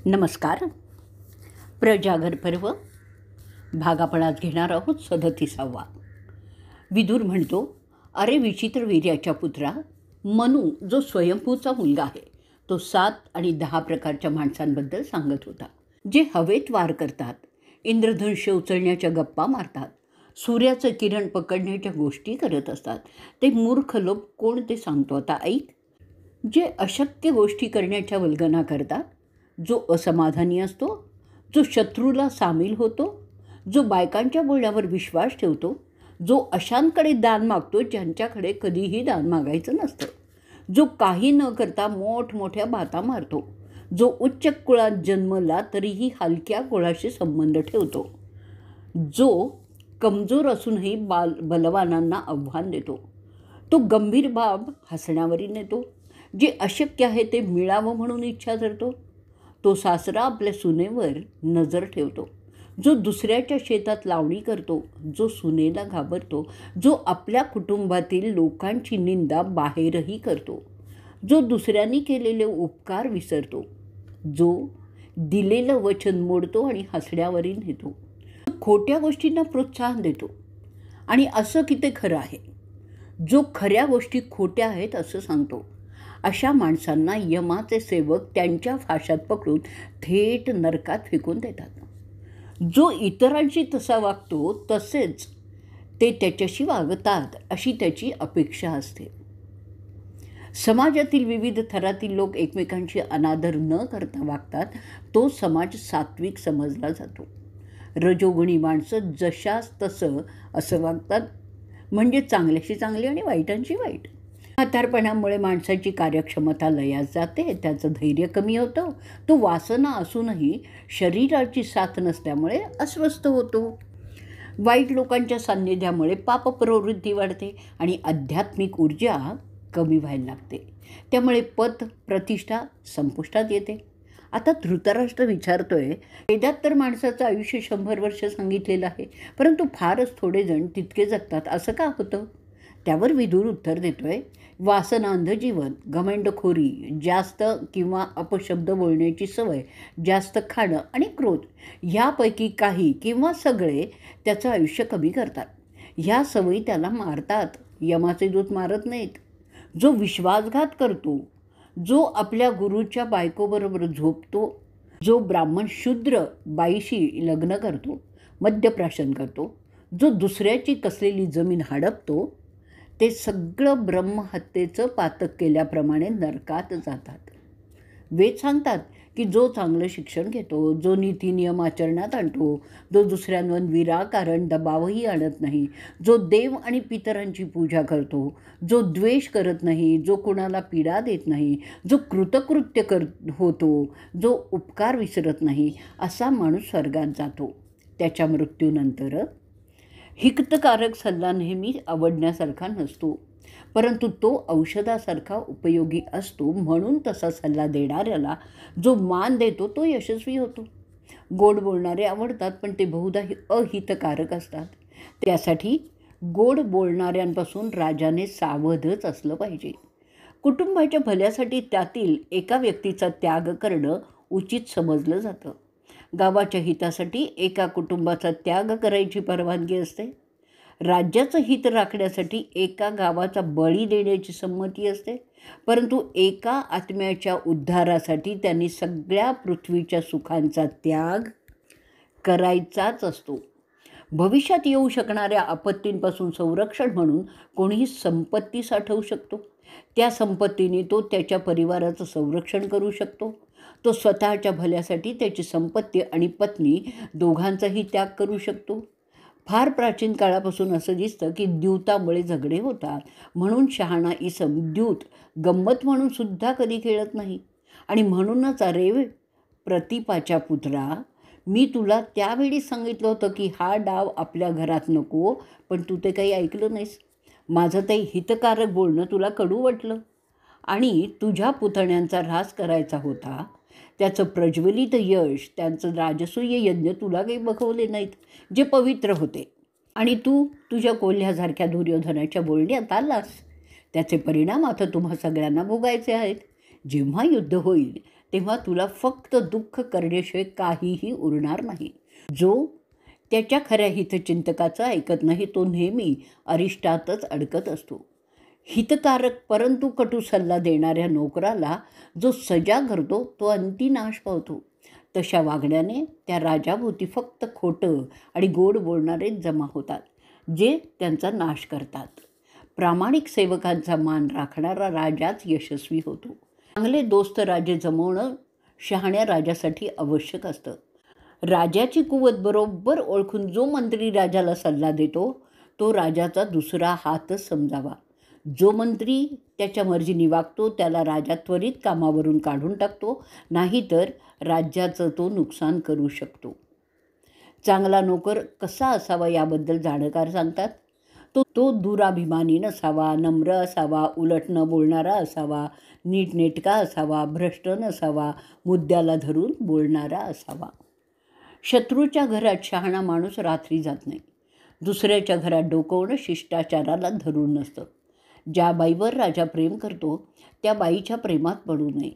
नमस्कार. प्रजागर पर्व भाग आपण आज घेणार आहोत 37वा. विदुर म्हणतो, अरे विचित्र वीर्याच्या पुत्रा, मनू जो स्वयंभूचा मुलगा आहे तो 7 आणि 10 प्रकारच्या माणसांबद्दल सांगत होता, जे हवेत वार करतात, इंद्रधनुष्य उचलण्याच्या गप्पा मारतात, सूर्याचं किरण पकडण्याच्या गोष्टी करत असतात. ते मूर्ख लोक कोण ते सांगतो आता ऐक. जे अशक्य गोष्टी करण्याच्या वल्गना करतात, जो असमाधानी असतो, जो शत्रूला सामील होतो, जो बायकांच्या बोलण्यावर विश्वास ठेवतो, जो अशांकडे दान मागतो ज्यांच्याकडे कधीही दान मागायचं नसतं, जो काही न करता मोठमोठ्या बाता मारतो, जो उच्च कुळात जन्मला तरीही हलक्या कुळाशी संबंध ठेवतो, जो कमजोर असूनही बलवानांना आव्हान देतो, तो गंभीर बाब हसण्यावरी नेतो, जे अशक्य आहे ते मिळावं म्हणून इच्छा धरतो, तो सासरा आपल्या सुनेवर नजर ठेवतो, जो दुसऱ्याच्या शेतात लावणी करतो, जो सुनेला घाबरतो, जो आपल्या कुटुंबातील लोकांची निंदा बाहेरही करतो, जो दुसऱ्यांनी केलेले उपकार विसरतो, जो दिलेलं वचन मोडतो आणि हसण्यावरी नेतो, खोट्या गोष्टींना प्रोत्साहन देतो आणि असं की ते खरं आहे, जो खऱ्या गोष्टी खोट्या आहेत असं सांगतो. अशा माणसांना यमाचे सेवक त्यांच्या फाशात पकडून थेट नरकात फेकून देतात. जो इतरांशी तसा वागतो तसेच ते त्याच्याशी वागतात अशी त्याची अपेक्षा असते. समाजातील विविध थरातील लोक एकमेकांशी अनादर न करता वागतात, तो समाज सात्विक समजला जातो. रजोगुणी माणसं जशास तसं असं वागतात, म्हणजे चांगल्याशी चांगली आणि वाईटांशी वाईट. म्हातारपणामुळे माणसाची कार्यक्षमता लयास जाते, त्याचं धैर्य कमी होतं, तो वासना असूनही शरीराची साथ नसल्यामुळे अस्वस्थ होतो. वाईट लोकांच्या सान्निध्यामुळे पापप्रवृत्ती वाढते आणि आध्यात्मिक ऊर्जा कमी व्हायला लागते. त्यामुळे पद प्रतिष्ठा संपुष्टात येते. आता धृतराष्ट्र विचारतोय, वेदात तर माणसाचं आयुष्य 100 वर्ष सांगितलेलं आहे, परंतु फारच थोडे जण तितके जगतात, असं का होतं? त्यावर विदुर उत्तर देतोय, वासनांध जीवन, घमंडखोरी, जास्त किंवा अपशब्द बोलण्याची सवय, जास्त खाणं आणि क्रोध ह्यापैकी काही किंवा सगळे त्याचं आयुष्य कमी करतात. ह्या सवयी त्याला मारतात, यमाचे दूत मारत नाहीत. जो विश्वासघात करतो, जो आपल्या गुरुच्या बायकोबरोबर झोपतो, जो ब्राह्मण शूद्र बाईशी लग्न करतो, मद्यप्राशन करतो, जो दुसऱ्याची कसलेली जमीन हडपतो, ते सगळं ब्रह्महत्येचं पातक केल्याप्रमाणे नरकात जातात. वेद सांगतात की जो चांगलं शिक्षण घेतो, जो नीती नियम आचरणात आणतो, जो दुसऱ्यांवर विनाकारण दबावही आणत नाही, जो देव आणि पितरांची पूजा करतो, जो द्वेष करत नाही, जो कुणाला पीडा देत नाही, जो कृतकृत्य होतो, जो उपकार विसरत नाही, असा माणूस स्वर्गात जातो. त्याच्या मृत्यूनंतर हितकारक सल्ला नेहमी आवडण्यासारखा नसतो, परंतु तो औषधासारखा उपयोगी असतो. म्हणून तसा सल्ला देणाऱ्याला जो मान देतो तो यशस्वी होतो. गोड बोलणारे आवडतात, पण ते बहुधा अहितकारक असतात. त्यासाठी गोड बोलणाऱ्यांपासून राजाने सावधच असलं पाहिजे. कुटुंबाच्या भल्यासाठी त्यातील एका व्यक्तीचा त्याग करणं उचित समजलं जातं. गावाच्या हितासाठी एका कुटुंबाचा त्याग करायची परवानगी असते. राज्याचं हित राखण्यासाठी एका गावाचा बळी देण्याची संमती असते, परंतु एका आत्म्याच्या उद्धारासाठी त्यांनी सगळ्या पृथ्वीच्या सुखांचा त्याग करायचाच असतो. भविष्यात येऊ शकणाऱ्या आपत्तींपासून संरक्षण म्हणून कोणीही संपत्ती साठवू शकतो. त्या संपत्तीने तो त्याच्या परिवाराचं संरक्षण करू शकतो. तो स्वतःच्या भल्यासाठी त्याची संपत्ती आणि पत्नी दोघांचाही त्याग करू शकतो. फार प्राचीन काळापासून असं दिसतं की द्यूतामुळे झगडे होतात, म्हणून शहाणा इसम द्यूत गंमत म्हणून सुद्धा कधी खेळत नाही. आणि म्हणूनच अरे प्रतिपाच्या पुत्रा, मी तुला त्यावेळी सांगितलं होतं की हा डाव आपल्या घरात नको, पण तू ते काही ऐकलं नाहीस. माझं ते हितकारक बोलणं तुला कडू वाटलं आणि तुझ्या पुतण्यांचा ऱ्हास करायचा होता. त्याचं प्रज्वलित यश, त्यांचं राजसूय यज्ञ तुला काही बघवले नाहीत, जे पवित्र होते, आणि तू तुझ्या कोल्ह्यासारख्या दुर्योधनाच्या बोलण्यात आलास. त्याचे परिणाम आता तुम्हा सगळ्यांना भोगायचे आहेत. जेव्हा युद्ध होईल तेव्हा तुला फक्त दुःख करण्याशिवाय काहीही उरणार नाही. जो त्याच्या खऱ्या हितचिंतकाचं ऐकत नाही तो नेहमी अरिष्टातच अडकत असतो. हितकारक परंतु कटू सल्ला देणाऱ्या नोकराला जो सजा करतो तो अंतिनाश पावतो. तशा वागण्याने त्या राजाभोवती फक्त खोटं आणि गोड बोलणारेच जमा होतात, जे त्यांचा नाश करतात. प्रामाणिक सेवकांचा मान राखणारा राजाच यशस्वी होतो. चांगले दोस्त राजे जमवणं शहाण्या राजासाठी आवश्यक असतं. राजाची कुवत बरोबर ओळखून जो मंत्री राजाला सल्ला देतो तो राजाचा दुसरा हातच समजावा. जो मंत्री त्याच्या मर्जीने वागतो त्याला राजा त्वरित कामावरून काढून टाकतो, नाहीतर राज्याचं तो नुकसान करू शकतो. चांगला नोकर कसा असावा याबद्दल जाणकार सांगतात. तो दुराभिमानी नसावा, नम्र असावा, उलट न बोलणारा असावा, नीटनेटका असावा, भ्रष्ट नसावा, मुद्द्याला धरून बोलणारा असावा. शत्रूच्या घरात शहाणा माणूस रात्री जात नाही. दुसऱ्याच्या घरात डोकवणं शिष्टाचाराला धरून नसतं. ज्या बाईवर राजा प्रेम करतो त्या बाईच्या प्रेमात पडू नये.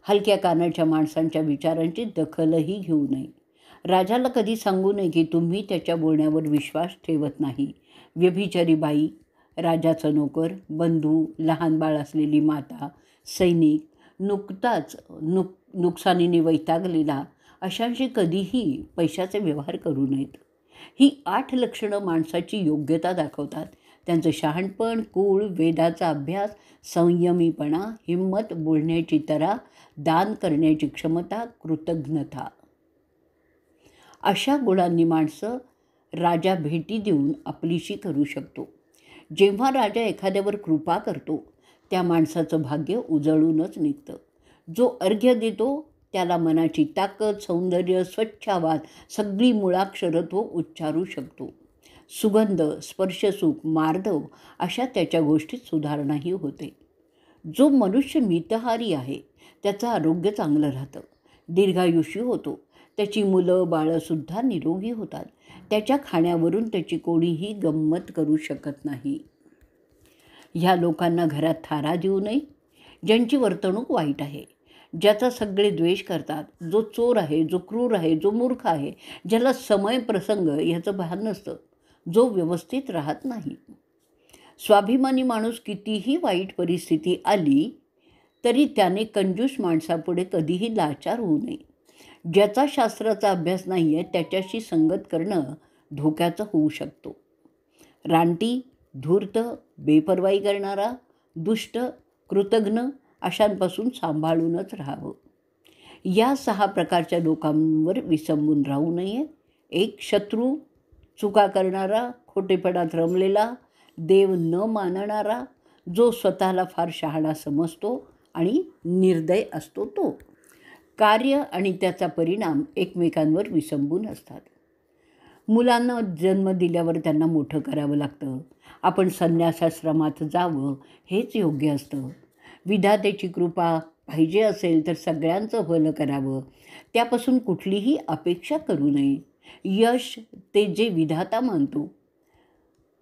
हलक्या कानाच्या माणसांच्या विचारांची दखलही घेऊ नये. राजाला कधी सांगू नये की तुम्ही त्याच्या बोलण्यावर विश्वास ठेवत नाही. व्यभिचारी बाई, राजाचा नोकर, बंधू, लहान बाळ असलेली माता, सैनिक, नुकताच नुकसानीने वैतागलेला अशांशी कधीही पैशाचे व्यवहार करू नयेत. ही 8 लक्षणं माणसाची योग्यता दाखवतात. त्यांचं शहाणपण, कुळ, वेदाचा अभ्यास, संयमीपणा, हिंमत, बोलण्याची तरा, दान करण्याची क्षमता, कृतज्ञता. अशा गुणांनी माणसं राजा भेटी देऊन आपलीशी करू शकतो. जेव्हा राजा एखाद्यावर कृपा करतो त्या माणसाचं भाग्य उजळूनच निघतं. जो अर्घ्य देतो त्याला मनाची ताकद, सौंदर्य, स्वच्छ आवाज, सगळी मुळाक्षरं तो उच्चारू शकतो. सुगंध, स्पर्शसुख, मार्दव अशा त्याच्या गोष्टीत सुधारणाही होते. जो मनुष्य मितहारी आहे त्याचं आरोग्य चांगलं राहतं, दीर्घायुषी होतो. त्याची मुलं बाळंसुद्धा निरोगी होतात. त्याच्या खाण्यावरून त्याची कोणीही गंमत करू शकत नाही. ह्या लोकांना घरात थारा देऊ नये ज्यांची वर्तणूक वाईट आहे, ज्याचा सगळे द्वेष करतात, जो चोर आहे, जो क्रूर आहे, जो मूर्ख आहे, ज्याला समय प्रसंग ह्याचं भान नसतं, जो व्यवस्थित राहत नाही. स्वाभिमानी माणूस कितीही वाईट परिस्थिती आली तरी त्याने कंजूस माणसापुढे कधीही लाचार होऊ नये. ज्याचा शास्त्राचा अभ्यास नाही आहे त्याच्याशी संगत करणं धोक्याचं होऊ शकतो. रानटी, धूर्त, बेपर्वाई करणारा, दुष्ट, कृतघ्न अशांपासून सांभाळूनच राहावं. या 6 प्रकारच्या लोकांवर विसंबून राहू नये. 1. शत्रू, चुका करणारा, खोटेपणात रमलेला, देव न मानणारा, जो स्वतःला फार शहाणा समजतो आणि निर्दय असतो तो. कार्य आणि त्याचा परिणाम एकमेकांवर विसंबून असतात. मुलांना जन्म दिल्यावर त्यांना मोठं करावं लागतं. आपण संन्यासाश्रमात जावं हेच योग्य असतं. विधात्याची कृपा पाहिजे असेल तर सगळ्यांचं भलं करावं, त्यापासून कुठलीही अपेक्षा करू नये. यश ते जे विधाता मानतो.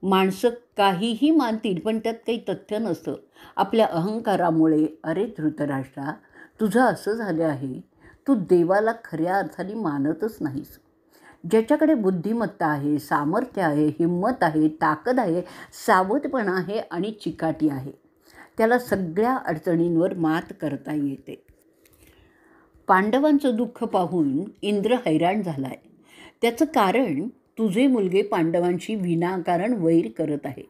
माणसं काहीही मानतील पण त्यात काही तथ्य नसतं. आपल्या अहंकारामुळे अरे धृतराष्ट्रा, तुझं असं झालं आहे, तू देवाला खऱ्या अर्थाने मानतच नाहीस. ज्याच्याकडे बुद्धिमत्ता आहे, सामर्थ्य आहे, हिंमत आहे, ताकद आहे, सावधपणा आहे आणि चिकाटी आहे, त्याला सगळ्या अडचणींवर मात करता येते. पांडवांचं दुःख पाहून इंद्र हैराण झाला आहे. त्याचं कारण तुझे मुलगे पांडवांशी विनाकारण वैर करत आहे.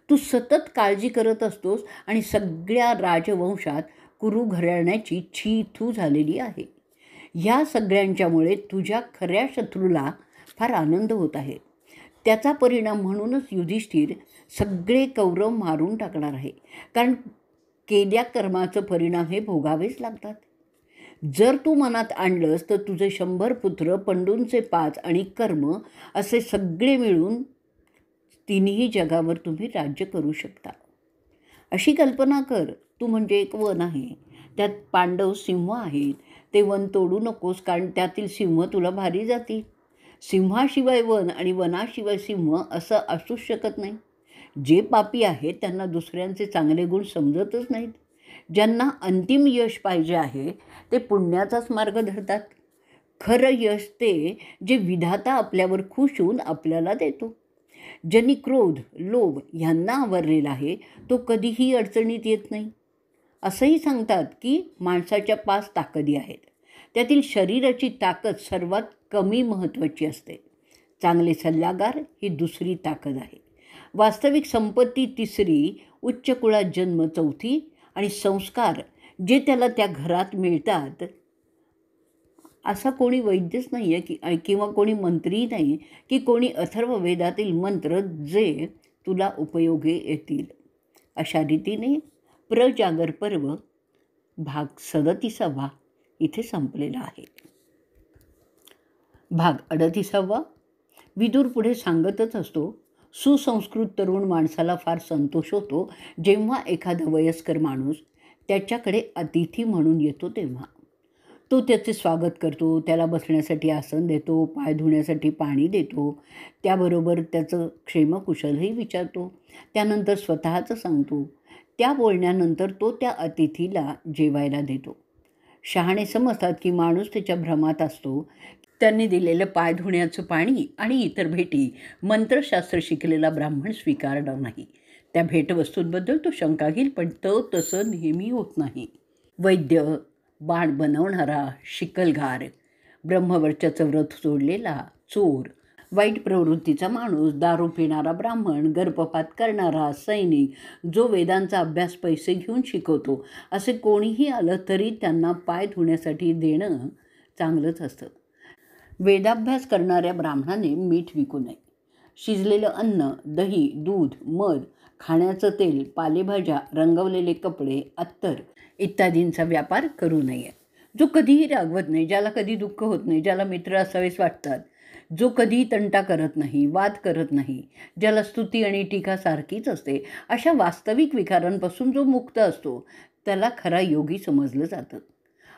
तू सतत काळजी करत असतोस आणि सगळ्या राजवंशात कुरु घराण्याची छी-थू झालेली आहे. ह्या सगळ्यांच्यामुळे तुझ्या खऱ्या शत्रूला फार आनंद होत आहे. त्याचा परिणाम म्हणूनच युधिष्ठिर सगळे कौरव मारून टाकणार आहे, कारण केल्या कर्माचं परिणाम हे भोगावेच लागतात. जर तू मनात आणलंस तर तुझे 100 पुत्र, पंडूंचे 5 आणि कर्म असे सगळे मिळून 3ही जगावर तुम्ही राज्य करू शकता. अशी कल्पना कर, तू म्हणजे एक वन आहे, त्यात पांडव सिंह आहेत. ते वन तोडू नकोस, कारण त्यातील सिंह तुला भारी जातील. सिंहाशिवाय वन आणि वनाशिवाय सिंह असं असूच शकत नाही. जे पापी आहेत त्यांना दुसऱ्यांचे चांगले गुण समजतच नाहीत. ज्यांना अंतिम यश पाहिजे आहे ते पुण्याचाच मार्ग धरतात. खरं यश ते जे विधाता आपल्यावर खुश होऊन आपल्याला देतो. ज्यांनी क्रोध, लोभ ह्यांना आवरलेला आहे तो कधीही अडचणीत येत नाही. असंही सांगतात की माणसाच्या 5 ताकदी आहेत. त्यातील शरीराची ताकद सर्वात कमी महत्त्वाची असते. चांगले सल्लागार ही दुसरी ताकद आहे. वास्तविक संपत्ती तिसरी, उच्च कुळात जन्म चौथी आणि संस्कार जे त्याला त्या घरात मिळतात. असा कोणी वैद्यच नाही आहे की किंवा कोणी मंत्री नाही की कोणी अथर्ववेदातील मंत्र जे तुला उपयोगी येतील. अशा रीतीने प्रजागर पर्व भाग 37 इथे संपलेला आहे. भाग 38 विदुर पुढे सांगतच असतो, सुसंस्कृत तरुण माणसाला फार संतोष होतो जेव्हा एखादा वयस्कर माणूस त्याच्याकडे अतिथी म्हणून येतो तेव्हा. तो त्याचे स्वागत करतो, त्याला बसण्यासाठी आसन देतो, पाय धुण्यासाठी पाणी देतो, त्याबरोबर त्याचं क्षेमकुशलही विचारतो, त्यानंतर स्वतःचं सांगतो. त्या बोलण्यानंतर तो त्या अतिथीला जेवायला देतो. शहाणे समजतात की माणूस त्याच्या भ्रमात असतो. त्यांनी दिलेलं पाय धुण्याचं पाणी आणि इतर भेटी मंत्रशास्त्र शिकलेला ब्राह्मण स्वीकारणार नाही. त्या भेटवस्तूंबद्दल तो शंका घेईल, पण तो तसं नेहमी होत नाही. वैद्य, बाण बनवणारा, शिकलगार, ब्रह्मवर्च्याचं व्रत सोडलेला, चोर, वाईट प्रवृत्तीचा माणूस, दारू पिणारा ब्राह्मण, गर्भपात करणारा, सैनिक, जो वेदांचा अभ्यास पैसे घेऊन शिकवतो, असे कोणीही आलं तरी त्यांना पाय धुण्यासाठी देणं चांगलंच असतं. वेदाभ्यास करणाऱ्या ब्राह्मणाने मीठ विकू नये. शिजलेलं अन्न, दही, दूध, मध, खाण्याचं तेल, पालेभाज्या, रंगवलेले कपडे, अत्तर इत्यादींचा व्यापार करू नये. जो कधीही रागवत नाही, ज्याला कधी दुःख होत नाही, ज्याला मित्र असावेच वाटतात, जो कधीही तंटा करत नाही, वाद करत नाही, ज्याला स्तुती आणि टीका सारखीच असते, अशा वास्तविक विकारांपासून जो मुक्त असतो त्याला खरा योगी समजलं जातं.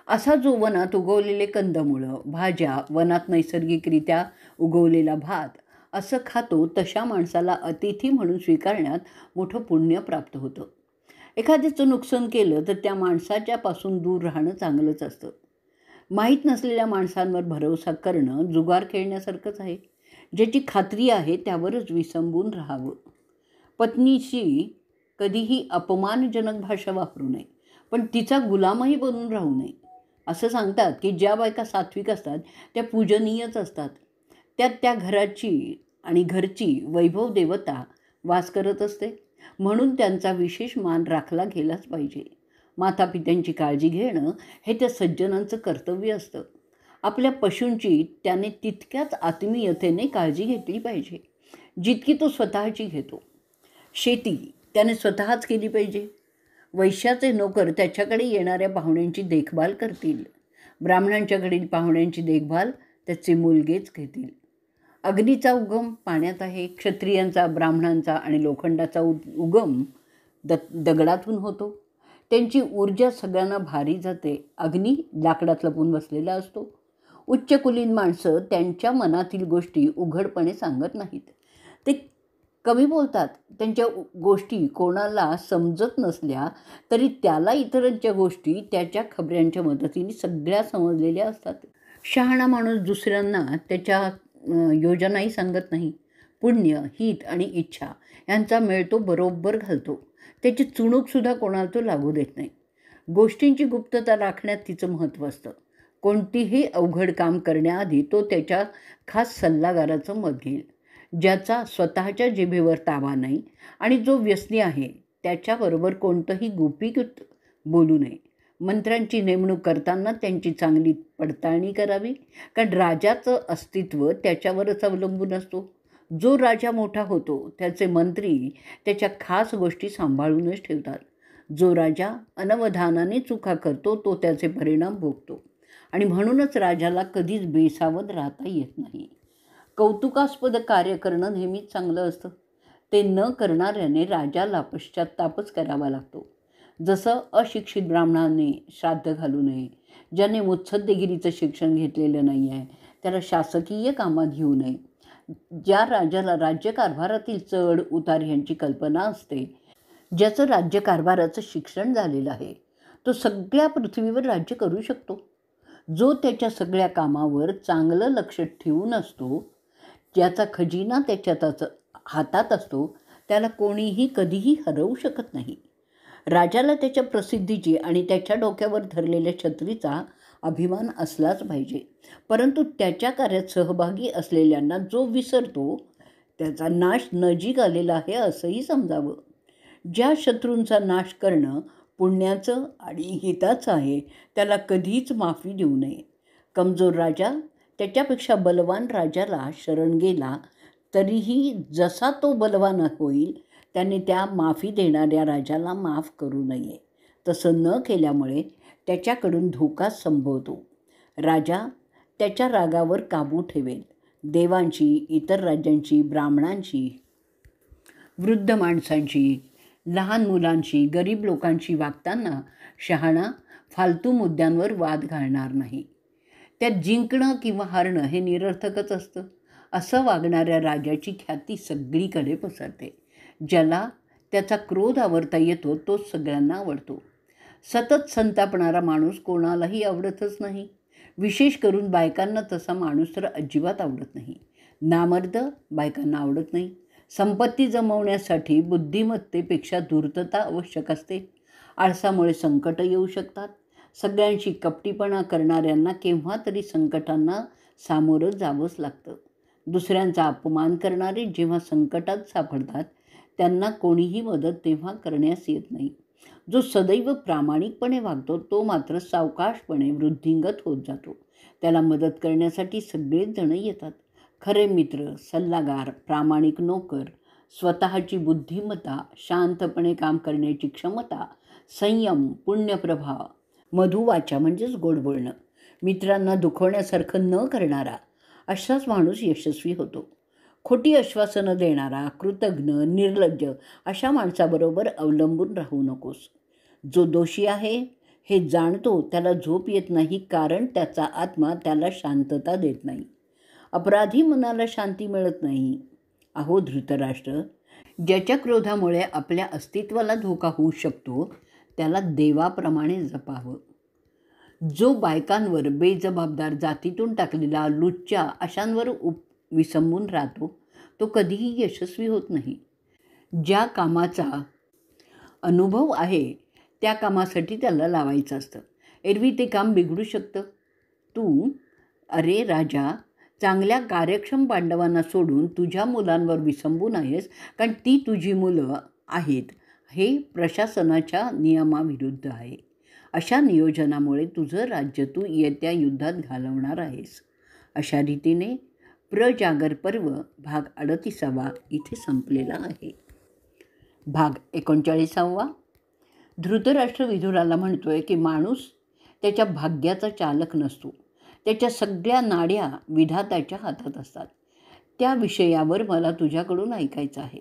असा जो वनात उगवलेले कंदमुळं, भाज्या, वनात नैसर्गिकरित्या उगवलेला भात असं खातो, तशा माणसाला अतिथी म्हणून स्वीकारण्यात मोठं पुण्य प्राप्त होतं. एखाद्याचं नुकसान केलं तर त्या माणसाच्यापासून दूर राहणं चांगलंच असतं. माहीत नसलेल्या माणसांवर भरोसा करणं जुगार खेळण्यासारखंच आहे. ज्याची खात्री आहे त्यावरच विसंबून राहावं. पत्नीशी कधीही अपमानजनक भाषा वापरू नये, पण तिचा गुलामही बनून राहू नये. असं सांगतात की ज्या बायका सात्विक असतात त्या पूजनीयच असतात. त्यात त्या घराची आणि घरची वैभव देवता वास करत असते, म्हणून त्यांचा विशेष मान राखला गेलाच पाहिजे. मातापित्यांची काळजी घेणं हे त्या सज्जनांचं कर्तव्य असतं. आपल्या पशूंची त्याने तितक्याच आत्मीयतेने काळजी घेतली पाहिजे जितकी तो स्वतःची घेतो. शेती त्याने स्वतःच केली पाहिजे. वैश्याचे नोकर त्याच्याकडे येणाऱ्या पाहुण्यांची देखभाल करतील. ब्राह्मणांच्याकडील पाहुण्यांची देखभाल त्याचे मुलगेच घेतील. अग्नीचा उगम पाण्यात आहे. क्षत्रियांचा, ब्राह्मणांचा आणि लोखंडाचा उगम दगडातून होतो. त्यांची ऊर्जा सगळ्यांना भारी जाते. अग्नी लाकडात लपून बसलेला असतो. उच्चकुलीन माणसं त्यांच्या मनातील गोष्टी उघडपणे सांगत नाहीत. ते कमी बोलतात. त्यांच्या गोष्टी कोणाला समजत नसल्या तरी त्याला इतरांच्या गोष्टी त्याच्या खबऱ्यांच्या मदतीने सगळ्या समजलेल्या असतात. शहाणा माणूस दुसऱ्यांना त्याच्या योजनाही सांगत नाही. पुण्य, हित आणि इच्छा यांचा मेळ तो बरोबर घालतो. त्याची चुणूकसुद्धा कोणाला तो लागू देत नाही. गोष्टींची गुप्तता राखण्यात तिचं महत्त्व असतं. कोणतीही अवघड काम करण्याआधी तो त्याच्या खास सल्लागाराचं मत घेईल, ज्याचा स्वतःच्या जिभेवर ताबा नाही आणि जो व्यसनी आहे त्याच्याबरोबर कोणतंही गुपित बोलू नये. मंत्र्यांची नेमणूक करताना त्यांची चांगली पडताळणी करावी, कारण राजाचं अस्तित्व त्याच्यावरच अवलंबून असतो. जो राजा मोठा होतो त्याचे मंत्री त्याच्या खास गोष्टी सांभाळूनच ठेवतात. जो राजा अनवधानाने चुका करतो तो त्याचे परिणाम भोगतो आणि म्हणूनच राजाला कधीच बेसावध राहता येत नाही. कौतुकास्पद कार्य करणं नेहमीच चांगलं असतं. ते न करणाऱ्याने राजाला पश्चात्तापच करावा लागतो. जसं अशिक्षित ब्राह्मणाने श्राद्ध घालू नये, ज्याने मुत्सद्देगिरीचं शिक्षण घेतलेलं नाही आहे त्याला शासकीय कामात घेऊ नये, ज्या राजाला राज्यकारभारातील चढ उतार यांची कल्पना असते, ज्याचं राज्यकारभाराचं शिक्षण झालेलं आहे, तो सगळ्या पृथ्वीवर राज्य करू शकतो. जो त्याच्या सगळ्या कामावर चांगलं लक्ष ठेवून असतो, ज्याचा खजिना त्याच्या हातात असतो, त्याला कोणीही कधीही हरवू शकत नाही. राजाला त्याच्या प्रसिद्धीची आणि त्याच्या डोक्यावर धरलेल्या छत्रीचा अभिमान असलाच पाहिजे. परंतु त्याच्या कार्यात सहभागी असलेल्यांना जो विसरतो, त्याचा नाश नजीक आलेला आहे असंही समजावं. ज्या शत्रूंचा नाश करणं पुण्याचं आणि हिताचं आहे, त्याला कधीच माफी देऊ नये. कमजोर राजा त्याच्यापेक्षा बलवान राजाला शरण गेला तरीही जसा तो बलवान होईल, त्याने त्या माफी देणाऱ्या राजाला माफ करू नये. तसं न केल्यामुळे त्याच्याकडून धोका संभवतो. राजा त्याच्या रागावर काबू ठेवेल. देवांची, इतर राज्यांची, ब्राह्मणांची, वृद्ध माणसांची, लहान मुलांची, गरीब लोकांची वागताना शहाणा फालतू मुद्द्यांवर वाद घालणार नाही. त्यात जिंकणं किंवा हारणं हे निरर्थकच असतं. असं वागणाऱ्या राजाची ख्याती सगळीकडे पसरते. ज्याला त्याचा क्रोध आवरता येतो तोच सगळ्यांना आवडतो. सतत संतापणारा माणूस कोणालाही आवडतच नाही. विशेष करून बायकांना तसा माणूस तर अजिबात आवडत नाही. नामर्द बायकांना आवडत नाही. संपत्ती जमवण्यासाठी बुद्धिमत्तेपेक्षा धूर्तता आवश्यक असते. आळसामुळे संकट येऊ शकतात. सगळ्यांशी कपटीपणा करणाऱ्यांना केव्हा तरी संकटांना सामोरं जावंच लागतं. दुसऱ्यांचा अपमान करणारे जेव्हा संकटात सापडतात, त्यांना कोणीही मदत तेव्हा करण्यास येत नाही. जो सदैव प्रामाणिकपणे वागतो तो मात्र सावकाशपणे वृद्धिंगत होत जातो. त्याला मदत करण्यासाठी सगळेच जण येतात. खरे मित्र, सल्लागार, प्रामाणिक नोकर, स्वतःची बुद्धिमत्ता, शांतपणे काम करण्याची क्षमता, संयम, पुण्यप्रभाव, मधुवाचा म्हणजेच गोड बोलणं, मित्रांना दुखवण्यासारखं न करणारा असाच माणूस यशस्वी होतो. खोटी आश्वासनं देणारा, कृतघ्न, निर्लज्ज अशा माणसाबरोबर अवलंबून राहू नकोस. जो दोषी आहे हे जाणतो त्याला झोप येत नाही, कारण त्याचा आत्मा त्याला शांतता देत नाही. अपराधी मनाला शांती मिळत नाही. अहो धृतराष्ट्र, ज्याच्या क्रोधामुळे आपल्या अस्तित्वाला धोका होऊ शकतो त्याला देवाप्रमाणे जपावं. जो बायकांवर, बेजबाबदार, जातीतून टाकलेला, लुच्चा अशांवर विसंबून राहतो तो कधीही यशस्वी होत नाही. ज्या कामाचा अनुभव आहे त्या कामासाठी त्याला लावायचं असतं. एरवी ते काम बिघडू शकतं. तू, अरे राजा, चांगल्या कार्यक्षम पांडवांना सोडून तुझ्या मुलांवर विसंबून आहेस, कारण ती तुझी मुलं आहेत. हे प्रशासनाच्या नियमाविरुद्ध आहे. अशा नियोजनामुळे तुझं राज्य तू येत्या युद्धात घालवणार आहेस. अशा रीतीने प्रजागर पर्व भाग 38 इथे संपलेला आहे. भाग 39. धृतराष्ट्र विदुराला म्हणतोय की माणूस त्याच्या भाग्याचा चालक नसतो. त्याच्या सगळ्या नाड्या विधात्याच्या हातात असतात. त्या विषयावर मला तुझ्याकडून ऐकायचं आहे.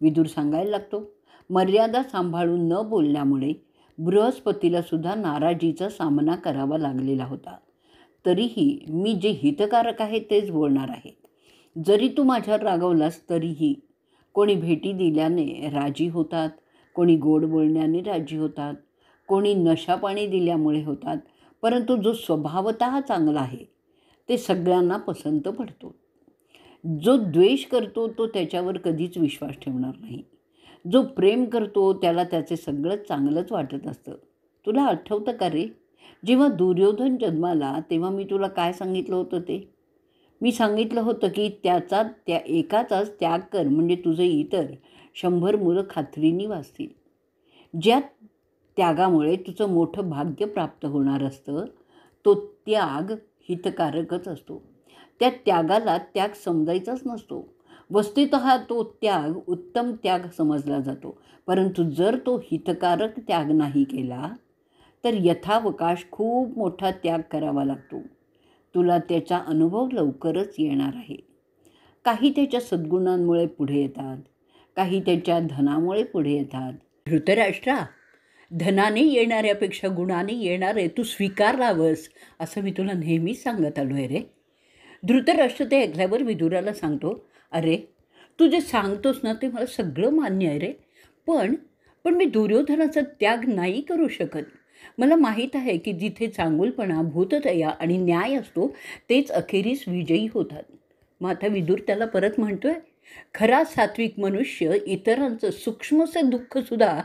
विदुर सांगायला लागतो, मर्यादा सांभाळून न बोलल्यामुळे बृहस्पतीला सुद्धा नाराजीचा सामना करावा लागलेला होता. तरीही मी जे हितकारक आहे तेच बोलणार आहे. जरी तू माझ्यावर रागवलास तरीही कोणी भेटी दिल्याने राजी होतात, कोणी गोड बोलण्याने राजी होतात, कोणी नशापाणी दिल्यामुळे होतात. परंतु जो स्वभावतः चांगला आहे ते सगळ्यांना पसंत पडतो. जो द्वेष करतो तो त्याच्यावर कधीच विश्वास ठेवणार नाही. जो प्रेम करतो त्याला त्याचे सगळं चांगलंच वाटत असतं. तुला आठवतं का रे, जेव्हा दुर्योधन जन्माला तेव्हा मी तुला काय सांगितलं होतं ते? मी सांगितलं होतं की त्या एकाचाच त्याग कर, म्हणजे तुझे इतर 100 मुलं खात्रीने वाचतील. ज्या त्यागामुळे तुझं मोठं भाग्य प्राप्त होणार असतं तो त्याग हितकारकच असतो. त्या त्यागाला त्याग समजायचाच नसतो. वस्तुतः तो त्याग उत्तम त्याग समजला जातो. परंतु जर तो हितकारक त्याग नाही केला तर यथावकाश खूप मोठा त्याग करावा लागतो. तुला त्याचा अनुभव लवकरच येणार आहे. काही त्याच्या सद्गुणांमुळे पुढे येतात, काही त्याच्या धनामुळे पुढे येतात. धृतराष्ट्रा, धनाने येणाऱ्यापेक्षा गुणाने येणारे तू स्वीकारावंस असं मी तुला नेहमीच सांगत आलो आहे रे. धृतराष्ट्र ते ऐकल्यावर विदुराला सांगतो, अरे तू जे सांगतोस ना ते मला सगळं मान्य आहे रे, पण मी दुर्योधनाचा त्याग नाही करू शकत. मला माहीत आहे की जिथे चांगुलपणा, भूतदया आणि न्याय असतो तेच अखेरीस विजयी होतात. मग आता विदुर त्याला परत म्हणतोय, खरा सात्विक मनुष्य इतरांचं सूक्ष्मसे दुःखसुद्धा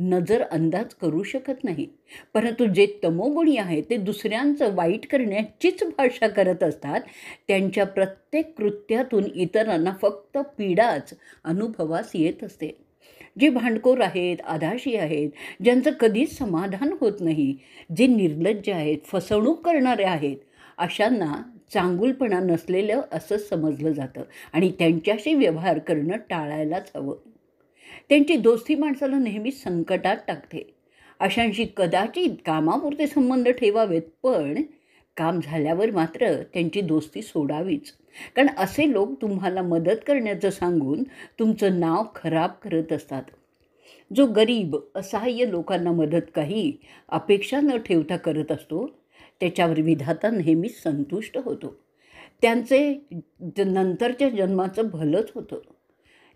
नजर अंदाज करू शकत नाही. परंतु जे तमोगुणी आहे ते दुसऱ्यांचं वाईट करण्याचीच भाषा करत असतात. त्यांच्या प्रत्येक कृत्यातून इतरांना फक्त पीडाच अनुभवास येत असते. जे भांडखोर आहेत, आधाशी आहेत, ज्यांचं कधीच समाधान होत नाही, जे निर्लज्ज आहेत, फसवणूक करणारे आहेत, अशांना चांगुलपणा नसलेलं असं समजलं जातं आणि त्यांच्याशी व्यवहार करणं टाळायलाच हवं. त्यांची दोस्ती माणसाला नेहमीच संकटात टाकते. अशांशी कदाचित कामापुरते संबंध ठेवावेत, पण काम झाल्यावर मात्र त्यांची दोस्ती सोडावीच. कारण असे लोक तुम्हाला मदत करण्याचं सांगून तुमचं नाव खराब करत असतात. जो गरीब, असहाय्य लोकांना मदत काही अपेक्षा न ठेवता करत असतो, त्याच्यावर विधाता नेहमीच संतुष्ट होतो. त्यांचे नंतरच्या जन्माचं भलंच होतं.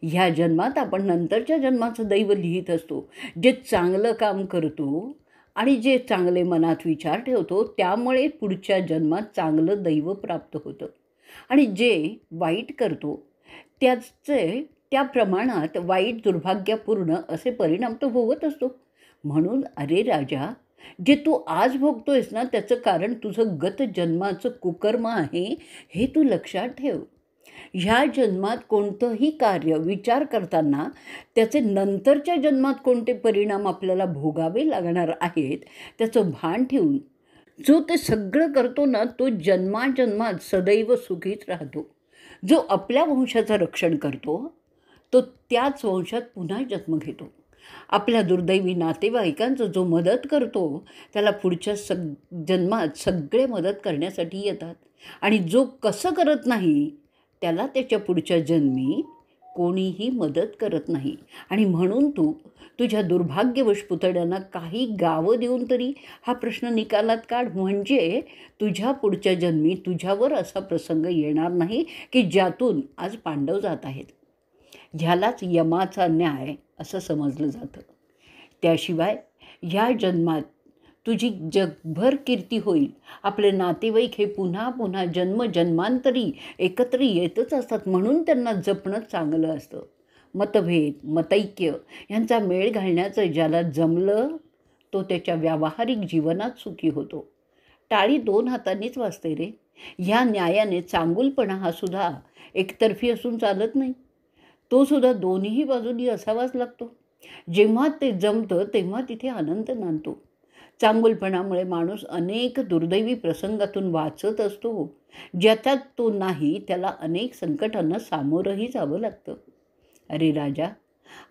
ह्या जन्मात आपण नंतरच्या जन्माचं दैव लिहित असतो. जे चांगलं काम करतो आणि जे चांगले मनात विचार ठेवतो त्यामुळे पुढच्या जन्मात चांगलं दैव प्राप्त होतं. आणि जे वाईट करतो त्याचे त्या प्रमाणात वाईट, दुर्भाग्यपूर्ण असे परिणाम तो भोगत असतो. म्हणून अरे राजा, जे तू आज भोगतोयस ना त्याचं कारण तुझं गत जन्माचं कुकर्म आहे, हे तू लक्षात ठेव. ह्या जन्मात कोणतंही कार्य विचार करताना त्याचे नंतरच्या जन्मात कोणते परिणाम आपल्याला भोगावे लागणार आहेत त्याचं भान ठेवून जो ते सगळं करतो ना, तो जन्माजन्मात सदैव सुखीच राहतो. जो आपल्या वंशाचं रक्षण करतो तो त्याच वंशात पुन्हा जन्म घेतो. आपल्या दुर्दैवी नातेवाईकांचं जो मदत करतो त्याला पुढच्या जन्मात सगळे मदत करण्यासाठी येतात. आणि जो कसं करत नाही त्याला त्याच्या पुढच्या जन्मी कोणीही मदत करत नाही. आणि म्हणून तू तुझ्या दुर्भाग्यवश पुतळ्यांना काही गावं देऊन तरी हा प्रश्न निकालात काढ, म्हणजे तुझ्या पुढच्या जन्मी तुझ्यावर असा प्रसंग येणार नाही की ज्यातून आज पांडव जात आहेत. ह्यालाच यमाचा न्याय असं समजलं जातं. त्याशिवाय ह्या जन्मात तुझी जगभर कीर्ती होईल. आपले नातेवाईक हे पुन्हा पुन्हा जन्मजन्मांतरी एकत्र येतच असतात, म्हणून त्यांना जपणं चांगलं असतं. मतभेद, मतैक्य यांचा मेळ घालण्याचं ज्याला जमलं तो त्याच्या व्यावहारिक जीवनात सुखी होतो. टाळी 2 हातांनीच वाजते रे. ह्या न्यायाने चांगुलपणा हा सुद्धा एकतर्फी असून चालत नाही. तो सुद्धा दोन्ही बाजूंनी असावाच लागतो. जेव्हा ते जमतं तेव्हा तिथे आनंद नांदतो. चांगुलपणामुळे माणूस अनेक दुर्दैवी प्रसंगातून वाचत असतो. ज्याच्यात तो नाही त्याला अनेक संकटांना सामोरंही जावं लागतं. अरे राजा,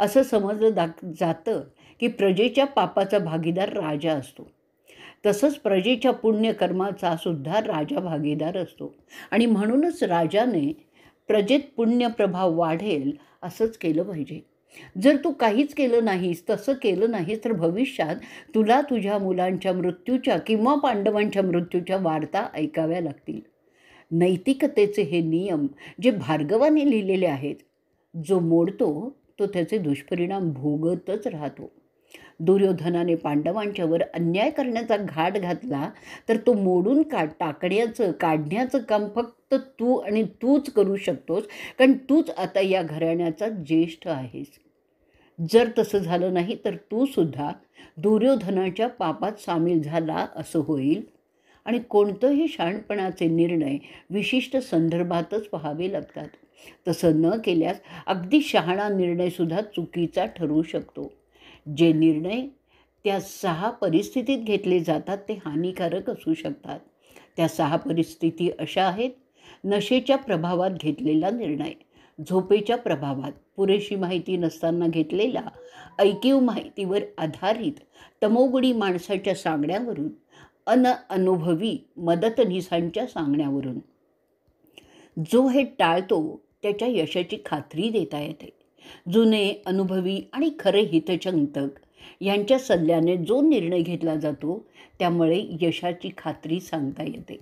असं समजलं जातं की प्रजेच्या पापाचा भागीदार राजा असतो. तसंच प्रजेच्या पुण्यकर्माचा सुद्धा राजा भागीदार असतो. आणि म्हणूनच राजाने प्रजेत पुण्यप्रभाव वाढेल असंच केलं पाहिजे. जर तू काहीच केलं नाहीस, तसं केलं नाहीस तर भविष्यात तुला तुझ्या मुलांच्या मृत्यूच्या किंवा पांडवांच्या मृत्यूच्या वार्ता ऐकाव्या लागतील. नैतिकतेचे हे नियम जे भार्गवाने लिहिलेले आहेत, जो मोडतो तो त्याचे दुष्परिणाम भोगतच राहतो. दुर्योधनाने पांडवांच्यावर अन्याय करण्याचा घाट घातला तर तो मोडून काढण्याचं काम फक्त तू आणि तूच करू शकतोस, कारण तूच आता या घराण्याचा ज्येष्ठ आहेस. जर तसं झालं नाही तर तू सुद्धा दुर्योधनाच्या पापात सामील झाला असं होईल. आणि कोणतंही शहाणपणाचे निर्णय विशिष्ट संदर्भातच पाहावे लागतात. तसं न केल्यास अगदी शहाणा निर्णयसुद्धा चुकीचा ठरू शकतो. जे निर्णय त्या 6 परिस्थितीत घेतले जातात ते हानिकारक असू शकतात. त्या 6 परिस्थिती अशा आहेत: नशेच्या प्रभावात घेतलेला निर्णय, झोपेच्या प्रभावात, पुरेशी माहिती नसताना घेतलेला, ऐकीव माहितीवर आधारित तमोगुणी माणसाच्या सांगण्यावरून, अनुभवी मदतनीसांच्या सांगण्यावरून. जो हे टाळतो त्याच्या यशाची खात्री देता येते. जुने, अनुभवी आणि खरे हितचिंतक यांच्या सल्ल्याने जो निर्णय घेतला जातो त्यामुळे यशाची खात्री सांगता येते.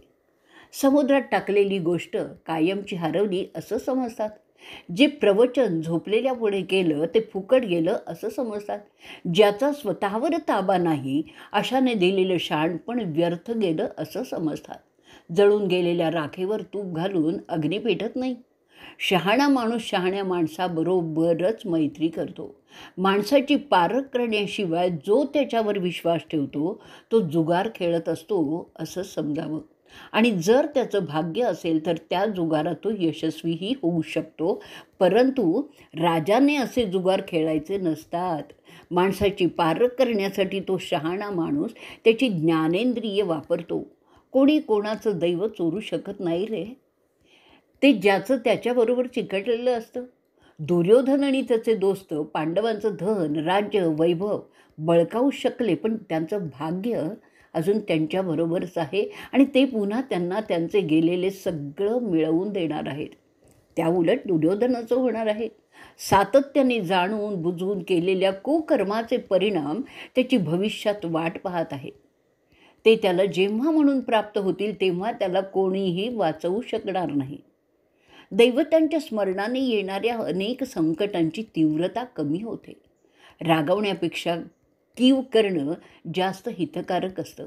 समुद्रात टाकलेली गोष्ट कायमची हरवली असं समजतात. जे प्रवचन झोपलेल्यापुढे केलं ते फुकट गेलं असं समजतात. ज्याचा स्वतःवर ताबा नाही अशाने दिलेलं शहाणपण व्यर्थ गेलं असं समजतात. जळून गेलेल्या राखेवर तूप घालून अग्नी पेटत नाही. शहाणा माणूस शहाण्या माणसाबरोबरच मैत्री करतो. माणसाची पारख करण्याशिवाय जो त्याच्यावर विश्वास ठेवतो तो जुगार खेळत असतो असं समजावं. आणि जर त्याचं भाग्य असेल तर त्या जुगारात तो यशस्वीही होऊ शकतो. परंतु राजाने असे जुगार खेळायचे नसतात. माणसाची पारख करण्यासाठी तो शहाणा माणूस त्याची ज्ञानेंद्रिय वापरतो. कोणी कोणाचं दैव चोरू शकत नाही रे. ते ज्याचं त्याच्याबरोबर चिकटलेलं असतं. दुर्योधन आणि त्याचे दोस्त पांडवांचं धन, राज्य, वैभव बळकावू शकले, पण त्यांचं भाग्य अजून त्यांच्याबरोबरच आहे आणि ते पुन्हा त्यांना त्यांचे गेलेले सगळं मिळवून देणार आहेत. त्याउलट दुर्योधनाचं होणार आहे. सातत्याने जाणून बुजवून केलेल्या कुकर्माचे परिणाम त्याची भविष्यात वाट पाहत आहे. ते त्याला जेव्हा म्हणून प्राप्त होतील तेव्हा त्याला कोणीही वाचवू शकणार नाही. दैवतांच्या स्मरणाने येणाऱ्या अनेक संकटांची तीव्रता कमी होते. रागवण्यापेक्षा कीव करणं जास्त हितकारक असतं.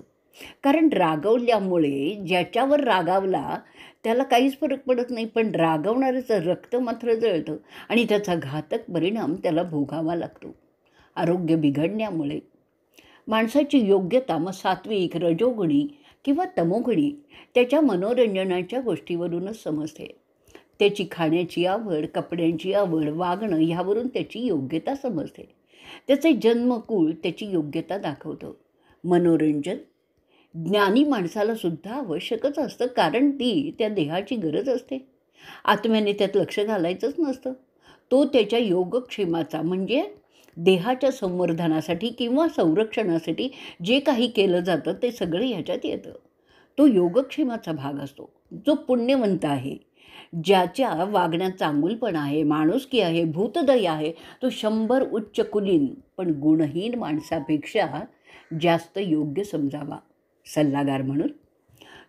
कारण रागवल्यामुळे ज्याच्यावर रागावला त्याला काहीच फरक पडत नाही, पण रागवणाऱ्याचं रक्त मात्र जळतं आणि त्याचा घातक परिणाम त्याला भोगावा लागतो. आरोग्य बिघडण्यामुळे माणसाची योग्यता मग सात्विक, रजोगुणी किंवा तमोगुणी त्याच्या मनोरंजनाच्या गोष्टीवरूनच समजते. त्याची खाण्याची आवड, कपड्यांची आवड, वागणं ह्यावरून त्याची योग्यता समजते. त्याचे जन्मकुळ त्याची योग्यता दाखवतं. मनोरंजन ज्ञानी माणसाला सुद्धा आवश्यकच असतं, कारण ती त्या देहाची गरज असते. आत्म्याने त्यात लक्ष घालायचंच नसतं. तो त्याच्या योगक्षेमाचा म्हणजे देहाच्या संवर्धनासाठी किंवा संरक्षणासाठी जे काही केलं जातं ते सगळं ह्याच्यात येतं. तो योगक्षेमाचा भाग असतो. जो पुण्यवंत आहे, ज्याच्या वागण्यात चांगुलपणा आहे, माणुसकी आहे, भूतदय आहे, तो 100 उच्च कुलीन पण गुणहीन माणसापेक्षा जास्त योग्य समजावा. सल्लागार म्हणून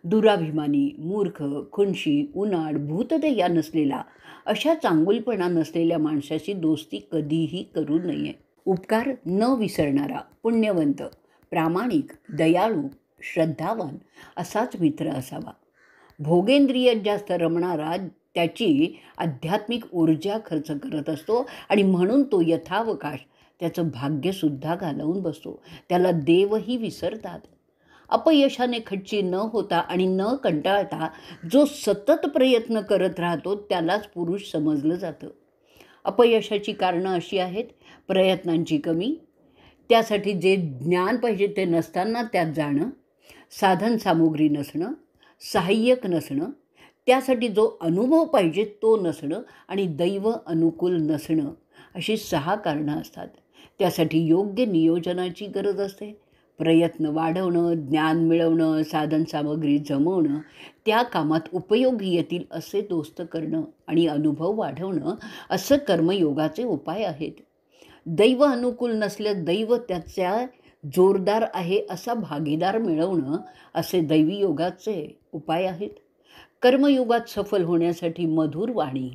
दुराभिमानी, मूर्ख, खुनशी, उनाड, भूतदया नसलेला अशा चांगुलपणा नसलेल्या माणसाची दोस्ती कधीही करू नये. उपकार न विसरणारा, पुण्यवंत, प्रामाणिक, दयाळू, श्रद्धावान असाच मित्र असावा. भोगेंद्रियात जास्त रमणारा त्याची आध्यात्मिक ऊर्जा खर्च करत असतो आणि म्हणून तो यथावकाश त्याचं भाग्यसुद्धा घालवून बसतो. त्याला देवही विसरतात. अपयशाने खच्ची न होता आणि न कंटाळता जो सतत प्रयत्न करत राहतो त्यालाच पुरुष समजलं जातं. अपयशाची कारणं अशी आहेत: प्रयत्नांची कमी, त्यासाठी जे ज्ञान पाहिजे ते नसताना त्यात जाणं, साधनसामुग्री नसणं, सहाय्यक नसणं, त्यासाठी जो अनुभव पाहिजे तो नसणं आणि दैव अनुकूल नसणं, अशी 6 कारणं असतात. त्यासाठी योग्य नियोजनाची गरज असते. प्रयत्न वाढवणं, ज्ञान मिळवणं, साधनसामग्री जमवणं, त्या कामात उपयोगी येतील असे दोस्त करणं आणि अनुभव वाढवणं असं कर्मयोगाचे उपाय आहेत. दैव अनुकूल नसल्यास दैव त्याच्या जोरदार आहे असा भागीदार मिळवणं असे दैवी योगाचे उपाय आहेत. कर्मयोगात सफल होण्यासाठी मधुर वाणी,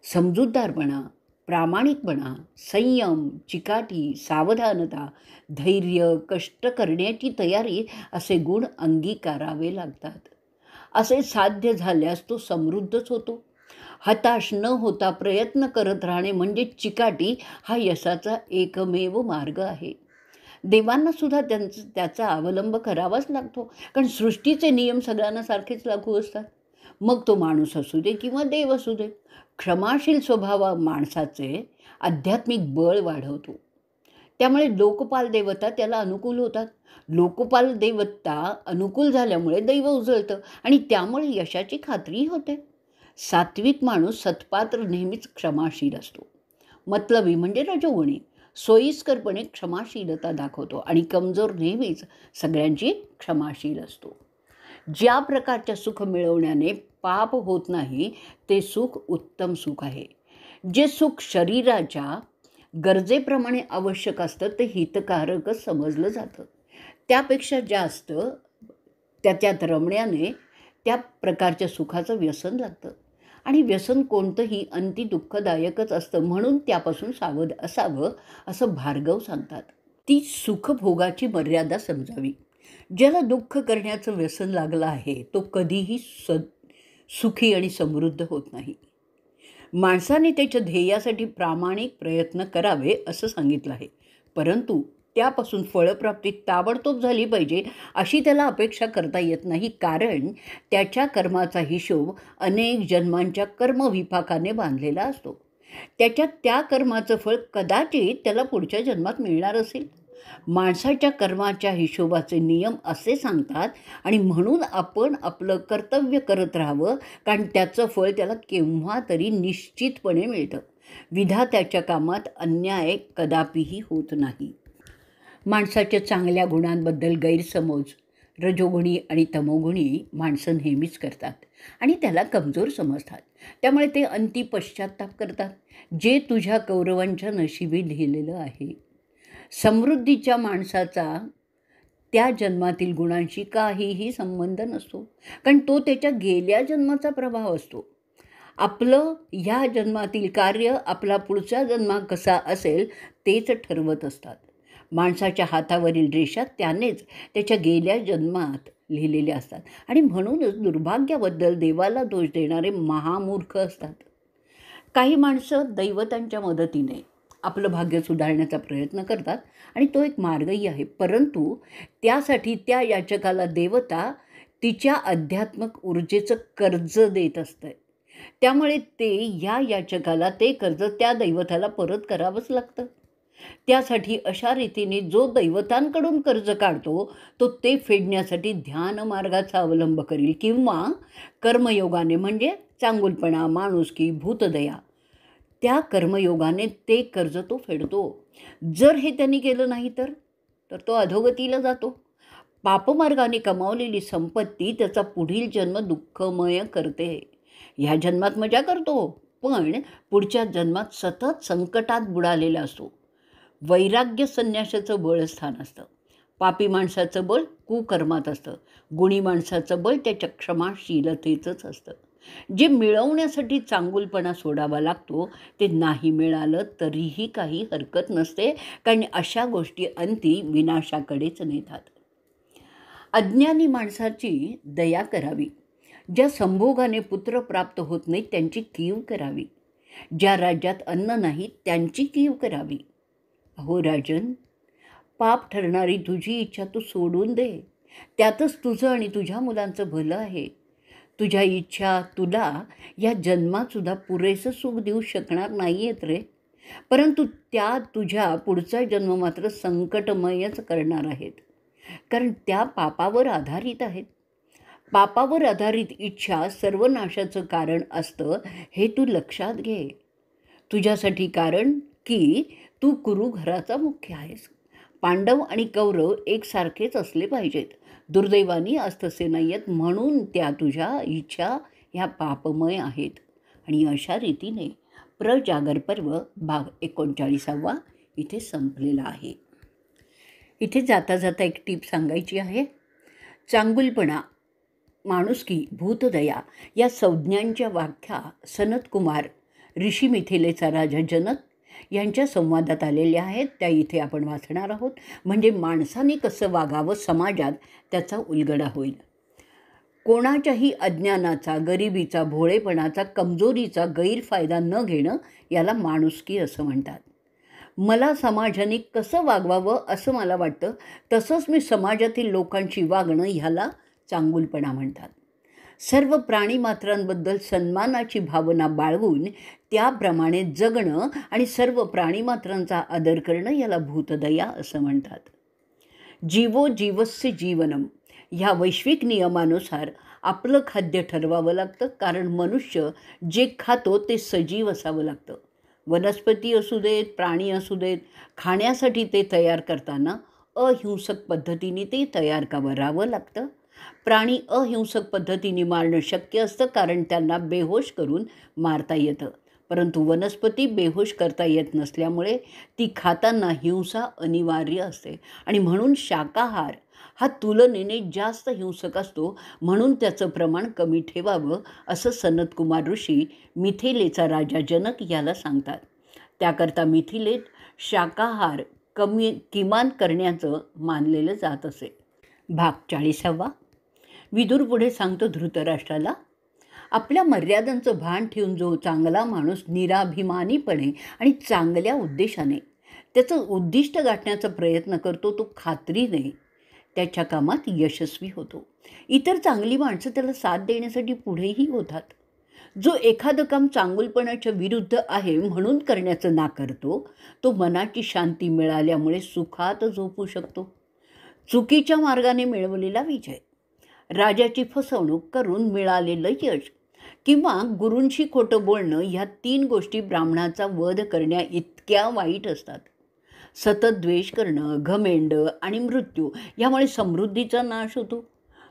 समजूतदारपणा, प्रामाणिकपणा, संयम, चिकाटी, सावधानता, धैर्य, कष्ट करण्याची तयारी असे गुण अंगीकारावे लागतात. असे साध्य झाल्यास तो समृद्धच होतो. हताश न होता प्रयत्न करत राहणे म्हणजे चिकाटी हा यशाचा एकमेव मार्ग आहे. देवांनासुद्धा त्याचा अवलंब करावाच लागतो, कारण सृष्टीचे नियम सगळ्यांना सारखेच लागू असतात. मग तो माणूस असू दे किंवा देव असू दे. क्षमाशील स्वभाव माणसाचे आध्यात्मिक बळ वाढवतो. त्यामुळे लोकपाल देवता त्याला अनुकूल होतात. लोकपाल देवता अनुकूल झाल्यामुळे दैव उजळतं आणि त्यामुळे यशाची खात्री होते. सात्विक माणूस सत्पात्र नेहमीच क्षमाशील असतो. मतलबी म्हणजे रजोगुणी सोयीस्करपणे क्षमाशीलता दाखवतो आणि कमजोर नेहमीच सगळ्यांची क्षमाशील असतो. ज्या प्रकारच्या सुख मिळवण्याने पाप होत नाही ते सुख उत्तम सुख आहे. जे सुख शरीराच्या गरजेप्रमाणे आवश्यक असतं ते हितकारकच समजलं जातं. त्यापेक्षा जास्त त्याच्यात रमण्याने त्या प्रकारच्या सुखाचं व्यसन लागतं. आणि व्यसन कोणतंही अंती दुःखदायकच असतं, म्हणून त्यापासून सावध असावं असं भार्गव सांगतात. ती सुखभोगाची मर्यादा समजावी. ज्याला दुःख करण्याचं व्यसन लागलं आहे तो कधीही सुखी आणि समृद्ध होत नाही. माणसाने त्याच्या ध्येयासाठी प्रामाणिक प्रयत्न करावे असं सांगितलं आहे, परंतु त्यापासून फळप्राप्ती ताबडतोब झाली पाहिजे अशी त्याला अपेक्षा करता येत नाही, कारण त्याच्या कर्माचा हिशोब अनेक जन्मांच्या कर्मविपाकाने बांधलेला असतो. त्या कर्माचं फळ कदाचित त्याला पुढच्या जन्मात मिळणार असेल. माणसाच्या कर्माच्या हिशोबाचे नियम असे सांगतात आणि म्हणून आपण आपलं कर्तव्य करत राहावं, कारण त्याचं फळ त्याला केव्हा तरी निश्चितपणे मिळतं. विधात्याच्या कामात अन्याय कदापिही होत नाही. माणसाच्या चांगल्या गुणांबद्दल गैरसमज रजोगुणी आणि तमोगुणी माणसं नेहमीच करतात आणि त्याला कमजोर समजतात. त्यामुळे ते अंती पश्चात्ताप करतात, जे तुझ्या कौरवांच्या नशिबी लिहिलेलं आहे. समृद्धीच्या माणसाचा त्या जन्मातील गुणांशी काहीही संबंध नसतो, कारण तो त्याच्या गेल्या जन्माचा प्रभाव असतो. आपलं ह्या जन्मातील कार्य आपला पुढचा जन्म कसा असेल तेच ठरवत असतात. माणसाच्या हातावरील रेषा त्यानेच त्याच्या गेल्या जन्मात लिहिलेल्या असतात आणि म्हणूनच दुर्भाग्याबद्दल देवाला दोष देणारे महामूर्ख असतात. काही माणसं दैवतांच्या मदतीने आपलं भाग्य सुधारण्याचा प्रयत्न करतात आणि तो एक मार्गही आहे, परंतु त्यासाठी त्या याचकाला देवता तिच्या आध्यात्मिक ऊर्जेचं कर्ज देत असते. त्यामुळे ते या याचकाला ते कर्ज त्या दैवताला परत करावंच लागतं. त्यासाठी अशा रीतीने जो दैवतांकडून कर्ज काढतो तो ते फेडण्यासाठी ध्यान मार्गाचा अवलंब करील किंवा कर्मयोगाने, म्हणजे चांगुलपणा, माणुसकी, भूतदया, त्या कर्मयोगाने ते कर्ज तो फेडतो. जर हे त्यांनी केलं नाही तर तो अधोगतीला जातो. पापमार्गाने कमावलेली संपत्ती त्याचा पुढील जन्म दुःखमय करते. ह्या जन्मात मजा करतो, पण पुढच्या जन्मात सतत संकटात बुडालेला असतो. वैराग्य संन्यासाचं बळस्थान असतं. पापी माणसाचं बळ कुकर्मात असतं. गुणी माणसाचं बळ त्याच्या क्षमाशीलतेचंच असतं. जे मिळवण्यासाठी चांगुलपणा सोडावा लागतो ते नाही मिळालं तरीही काही हरकत नसते, कारण अशा गोष्टी अंती विनाशाकडेच नेतात. अज्ञानी माणसाची दया करावी. ज्या संभोगाने पुत्र प्राप्त होत नाही त्यांची कीव करावी. ज्या राज्यात अन्न नाही त्यांची कीव करावी. अहो राजन, पाप ठरणारी तुझी इच्छा तू सोडून दे. त्यातच तुझं आणि तुझ्या मुलांचं भलं आहे. तुझ्या इच्छा तुला या जन्मातसुद्धा पुरेसं सुख देऊ शकणार नाही आहेत रे, परंतु त्या तुझ्या पुढचा जन्म मात्र संकटमयच करणार आहेत, कारण त्या पापावर आधारित आहेत. पापावर आधारित इच्छा सर्वनाशाचं कारण असतं हे तू लक्षात घे. तुझ्यासाठी कारण की तू कुरु घराचा मुख्य आहेस. पांडव आणि कौरव एकसारखेच असले पाहिजेत. दुर्दैवानी आज तसे नाही आहेत, म्हणून त्या तुझ्या इच्छा ह्या पापमय आहेत. आणि अशा रीतीने प्रजागर पर्व भाग 39 इथे संपलेला आहे. इथे जाता जाता एक टीप सांगायची आहे. चांगुलपणा, माणुसकी, भूतदया या संज्ञांच्या व्याख्या सनतकुमार, ऋषी मिथिलेचा राजा जनक यांच्या संवादात आलेल्या आहेत. त्या इथे आपण वाचणार आहोत, म्हणजे माणसाने कसं वागावं समाजात त्याचा उलगडा होईल. कोणाच्याही अज्ञानाचा, गरिबीचा, भोळेपणाचा, कमजोरीचा गैरफायदा न घेणं याला माणुसकी असं म्हणतात. मला समाजाने कसं वागवावं असं मला वाटतं, तसंच मी समाजातील लोकांशी वागणं ह्याला चांगुलपणा म्हणतात. सर्व प्राणीमात्रांबद्दल सन्मानाची भावना बाळगून त्याप्रमाणे जगणं आणि सर्व प्राणीमात्रांचा आदर करणं याला भूतदया असं म्हणतात. जीवो जीवस्य जीवनम ह्या वैश्विक नियमानुसार आपलं खाद्य ठरवावं लागतं, कारण मनुष्य जे खातो ते सजीव असावं लागतं. वनस्पती असू देत, प्राणी असू देत, खाण्यासाठी ते तयार करताना अहिंसक पद्धतीने ते तयार करावं लागतं. प्राणी अहिंसक पद्धतीने मारणं शक्य असतं, कारण त्यांना बेहोश करून मारता येतं, परंतु वनस्पती बेहोश करता येत नसल्यामुळे ती खाताना हिंसा अनिवार्य असते. आणि म्हणून शाकाहार हा तुलनेने जास्त हिंसक असतो, म्हणून त्याचं प्रमाण कमी ठेवावं असं सनतकुमार ऋषी मिथिलेचा राजा जनक याला सांगतात. त्याकरता मिथिलेत शाकाहार किमान करण्याचं मानलेलं जात असे. भाग 40. विदुर पुढे सांगतो धृतराष्ट्राला, आपल्या मर्यादांचं भान ठेवून जो चांगला माणूस निराभिमानीपणे आणि चांगल्या उद्देशाने त्याचं उद्दिष्ट गाठण्याचा प्रयत्न करतो, तो खात्रीने त्याच्या कामात यशस्वी होतो. इतर चांगली माणसं त्याला साथ देण्यासाठी पुढेही होतात. जो एखादं काम चांगुलपणाच्या विरुद्ध आहे म्हणून करण्याचं नाकारतो, तो मनाची शांती मिळाल्यामुळे सुखात झोपू शकतो. चुकीच्या मार्गाने मिळवलेला विजय, राजाची फसवणूक करून मिळालेलं यश किंवा गुरूंशी खोटं बोलणं, ह्या 3 गोष्टी ब्राह्मणाचा वध करण्या इतक्या वाईट असतात. सतत द्वेष करणं, घमेंड आणि मृत्यू यामुळे समृद्धीचा नाश होतो.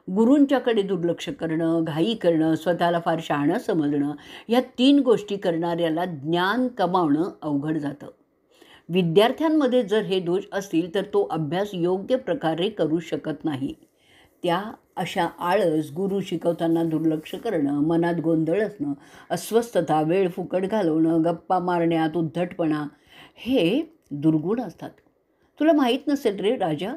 गुरूंच्याकडे दुर्लक्ष करणं, घाई करणं, स्वतःला फार शहाणं समजणं, या 3 गोष्टी करणाऱ्याला ज्ञान कमावणं अवघड जातं. विद्यार्थ्यांमध्ये जर हे दोष असतील तर तो अभ्यास योग्य प्रकारे करू शकत नाही. त्या अशा आळस, गुरु शिकवताना दुर्लक्ष करणं, मनात गोंधळ असणं, अस्वस्थता, वेळ फुकट घालवणं, गप्पा मारण्यात उद्धटपणा, हे दुर्गुण असतात. तुला माहीत नसेल रे राजा,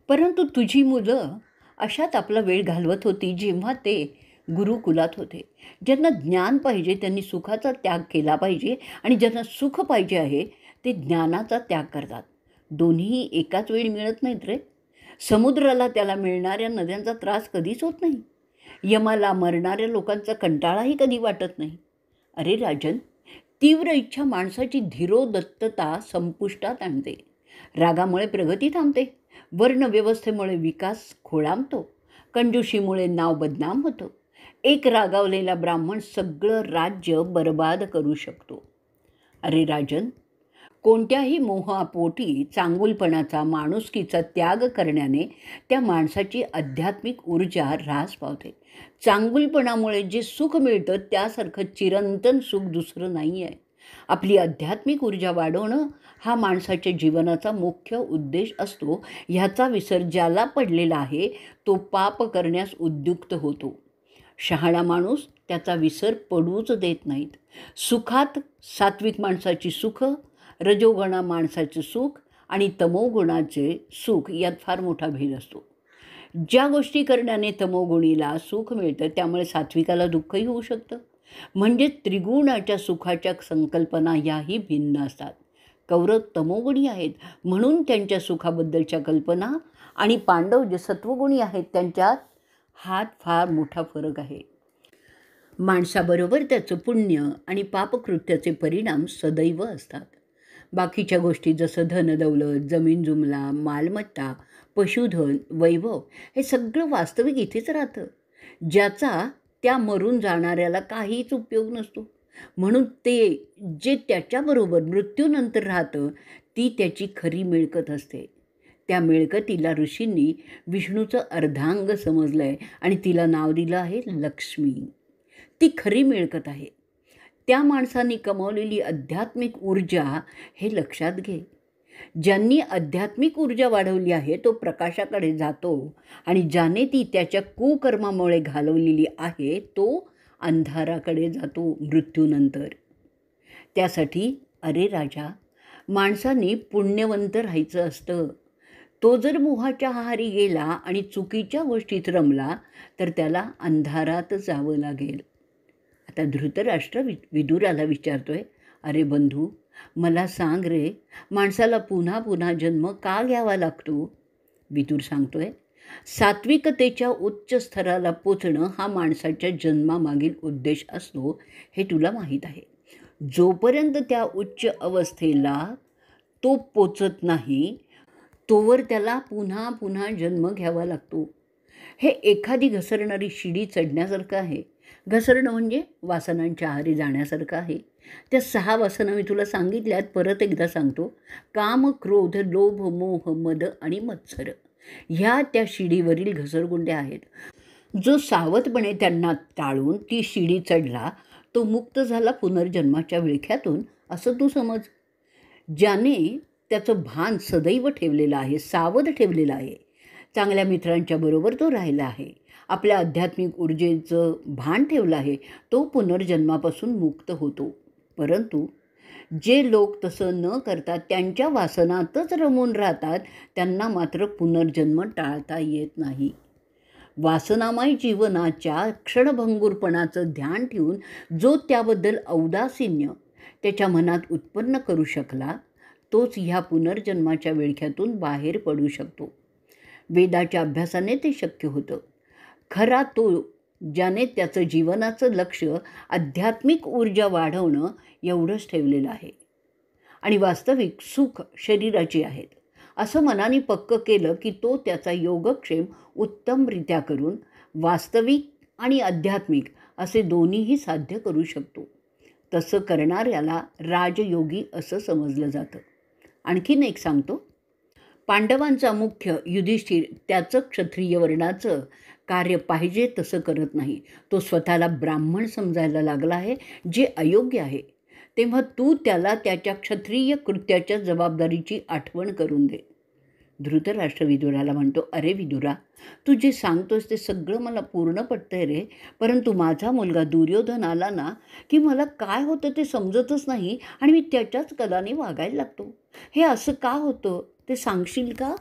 परंतु तुझी मुलं अशात आपला वेळ घालवत होती जेव्हा ते गुरुकुलात होते. ज्यांना ज्ञान पाहिजे त्यांनी सुखाचा त्याग केला पाहिजे, आणि ज्यांना सुख पाहिजे आहे ते ज्ञानाचा त्याग करतात. दोन्ही एकाच वेळी मिळत नाहीत रे. समुद्राला त्याला मिळणाऱ्या नद्यांचा त्रास कधीच होत नाही. यमाला मरणाऱ्या लोकांचा कंटाळाही कधी वाटत नाही. अरे राजन, तीव्र इच्छा माणसाची धीरोदत्तता संपुष्टात आणते. रागामुळे प्रगती थांबते. वर्णव्यवस्थेमुळे विकास खोळंबतो. कंजूशीमुळे नाव बदनाम होतं. एक रागावलेला ब्राह्मण सगळं राज्य बर्बाद करू शकतो. अरे राजन, कोणत्याही मोहापोटी चांगुलपणाचा, माणुसकीचा त्याग करण्याने त्या माणसाची आध्यात्मिक ऊर्जा ऱ्हास पावते. चांगुलपणामुळे जे सुख मिळतं त्यासारखं चिरंतन सुख दुसरं नाही आहे. आपली आध्यात्मिक ऊर्जा वाढवणं हा माणसाच्या जीवनाचा मुख्य उद्देश असतो. ह्याचा विसर ज्याला पडलेला आहे तो पाप करण्यास उद्युक्त होतो. शहाणा माणूस त्याचा विसर पडूच देत नाहीत. सुखात सात्विक माणसाची सुख, रजोगुणा माणसाचे सुख आणि तमोगुणाचे सुख यात फार मोठा भेद असतो. ज्या गोष्टी करण्याने तमोगुणीला सुख मिळतं त्यामुळे सात्विकाला दुःखही होऊ शकतं. म्हणजे त्रिगुणाच्या सुखाच्या संकल्पना याही भिन्न असतात. कौरव तमोगुणी आहेत म्हणून त्यांच्या सुखाबद्दलच्या कल्पना, आणि पांडव जे सत्वगुणी आहेत त्यांच्यात हात फार मोठा फरक आहे. माणसाबरोबर त्याचं पुण्य आणि पापकृत्याचे परिणाम सदैव असतात. बाकीच्या गोष्टी जसं धनदौलत, जमीन जुमला, मालमत्ता, पशुधन, वैभव, हे सगळं वास्तविक इथेच राहतं, ज्याचा त्या मरून जाणाऱ्याला काहीच उपयोग नसतो. म्हणून ते जे त्याच्याबरोबर मृत्यूनंतर राहतं ती त्याची खरी मिळकत असते. त्या मिळकतीला ऋषींनी विष्णूचं अर्धांग समजलं आहे आणि तिला नाव दिलं आहे लक्ष्मी. ती खरी मिळकत आहे. त्या माणसांनी कमावलेली आध्यात्मिक ऊर्जा हे लक्षात घे. ज्यांनी आध्यात्मिक ऊर्जा वाढवली आहे तो प्रकाशाकडे जातो, आणि ज्याने ती त्याच्या कुकर्मामुळे घालवलेली आहे तो अंधाराकडे जातो मृत्यूनंतर. त्यासाठी अरे राजा, माणसांनी पुण्यवंत राहायचं असतं. तो जर मोहाच्या आहारी गेला आणि चुकीच्या गोष्टीत रमला तर त्याला अंधारात जावं लागेल. आता धृतराष्ट्र विदुराला विचारतोय, अरे बंधू, मला सांग रे, माणसाला पुन्हा पुन्हा जन्म का घ्यावा लागतो? विदुर सांगतोय, सात्विकतेच्या उच्च स्तराला पोचणं हा माणसाच्या जन्मामागील उद्देश असतो, हे तुला माहीत आहे. जोपर्यंत त्या उच्च अवस्थेला तो पोचत नाही तोवर त्याला पुन्हा पुन्हा जन्म घ्यावा लागतो. हे एखादी घसरणारी शिडी चढण्यासारखं आहे. घसरणं म्हणजे वासनांच्या आहारी जाण्यासारखं आहे. त्या 6 वासना मी तुला सांगितल्यात, परत एकदा सांगतो. काम, क्रोध, लोभ, मोह, मद आणि मत्सर ह्या त्या शिडीवरील घसरगुंड्या आहेत. जो सावधपणे त्यांना टाळून ती शिडी चढला तो मुक्त झाला पुनर्जन्माच्या विळख्यातून, असं तू समज. ज्याने त्याचं भान सदैव ठेवलेलं आहे, सावध ठेवलेलं आहे, चांगल्या मित्रांच्या बरोबर तो राहिला आहे, आपल्या आध्यात्मिक ऊर्जेचं भान ठेवलं आहे, तो पुनर्जन्मापासून मुक्त होतो. परंतु जे लोक तसं न करता त्यांच्या वासनातच रमून राहतात, त्यांना मात्र पुनर्जन्म टाळता येत नाही. वासनामय जीवनाच्या क्षणभंगूरपणाचं ध्यान ठेवून जो त्याबद्दल औदासीन्य त्याच्या मनात उत्पन्न करू शकला, तोच ह्या पुनर्जन्माच्या विळख्यातून बाहेर पडू शकतो. वेदाच्या अभ्यासाने ते शक्य होतं. खरा तो ज्याने त्याचं जीवनाचं लक्ष आध्यात्मिक ऊर्जा वाढवणं एवढंच ठेवलेलं आहे आणि वास्तविक सुख शरीराची आहेत असं मनाने पक्क केलं की तो त्याचा योगक्षेम उत्तमरित्या करून वास्तविक आणि आध्यात्मिक असे दोन्हीही साध्य करू शकतो. तसं करणाऱ्याला राजयोगी असं समजलं जातं. आणखीन एक सांगतो, पांडवांचा मुख्य युधिष्ठिर त्याचं क्षत्रिय वर्णाचं कार्य पाहिजे तसं करत नाही. तो स्वतःला ब्राह्मण समजायला लागला आहे, जे अयोग्य आहे. तेव्हा तू त्याला त्याच्या क्षत्रिय कृत्याच्या जबाबदारीची आठवण करून दे. धृतराष्ट्र विदुराला म्हणतो, अरे विदुरा, तू जे सांगतोस ते सगळं मला पूर्ण पटतंय रे, परंतु माझा मुलगा दुर्योधन आला ना की मला काय होतं ते समजतच नाही आणि मी त्याच्याच कलाने वागायला लागतो. हे असं का होतं ते सांगशील का?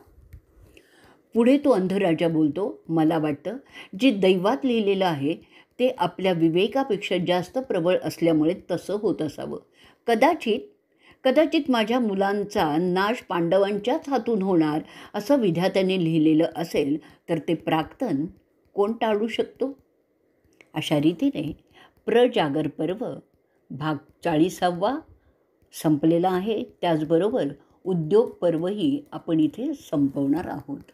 पुढे तो अंधराजा बोलतो, मला वाटतं जे दैवात लिहिलेलं आहे ते आपल्या विवेकापेक्षा जास्त प्रबळ असल्यामुळे तसं होत असावं. कदाचित माझ्या मुलांचा नाश पांडवांच्याच हातून होणार असं विधात्याने लिहिलेलं असेल तर ते प्राक्तन कोण टाळू शकतो? अशा रीतीने प्रजागर पर्व भाग 40वा संपलेला आहे. त्याचबरोबर उद्योग पर्वही आपण इथे संपवणार आहोत.